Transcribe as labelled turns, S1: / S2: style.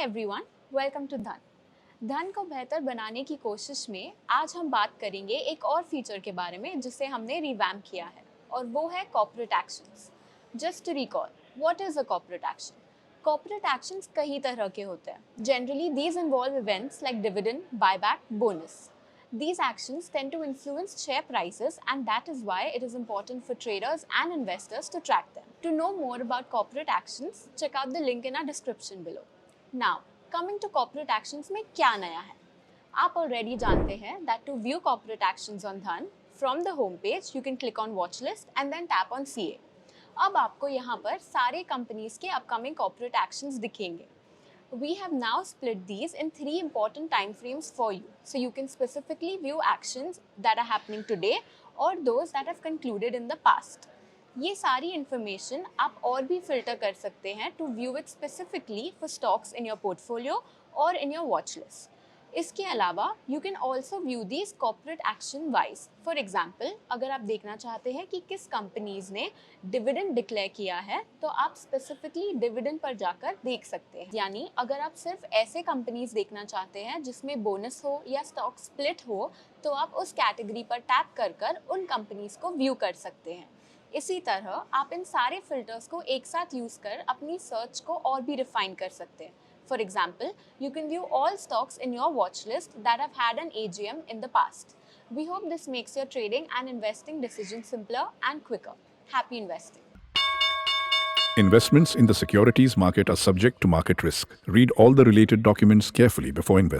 S1: Everyone, welcome to धन। धन को बेहतर बनाने की कोशिश में आज हम बात करेंगे एक और फीचर के बारे में जिसे हमने रिवैम्प किया है और वो है corporate actions. Just to recall, what is a corporate action? Corporate actions कई तरह के होते हैं। Generally these involve events like dividend, buyback, bonus. These actions tend to influence share prices, and that is why it is important for traders and investors to track them. To know more about corporate actions, check out the link in our description below. Now, coming to corporate actions में क्या नया है? आप already जानते हैं that to view corporate actions on Dhan, from the home page you can click on watch list and then tap on CA. अब आपको यहाँ पर सारे companies के upcoming corporate actions दिखेंगे. We have now split these in 3 important time frames for you, so you can specifically view actions that are happening today or those that have concluded in the past. ये सारी information आप और भी filter कर सकते हैं to view it specifically for stocks in your portfolio or in your watch list. इसके अलावा you can also view these corporate action wise. For example, अगर आप देखना चाहते हैं कि किस कंपनीज ने डिविडेंड डिक्लेयर किया है तो आप स्पेसिफिकली डिविडेंड पर जाकर देख सकते हैं। यानी अगर आप सिर्फ ऐसे कंपनीज देखना चाहते हैं जिसमें बोनस हो या स्टॉक स्प्लिट हो तो आप उस कैटेगरी पर टैप कर कर उन कंपनीज को व्यू कर सकते हैं। इसी तरह आप इन सारे फिल्टर्स को एक साथ यूज कर अपनी सर्च को और भी रिफाइन कर सकते हैं। For example, you can view all stocks in your watch list that have had an AGM in the past. We hope this makes your trading and investing decisions simpler and quicker. Happy investing.
S2: Investments in the securities market are subject to market risk. Read all the related documents carefully before investing.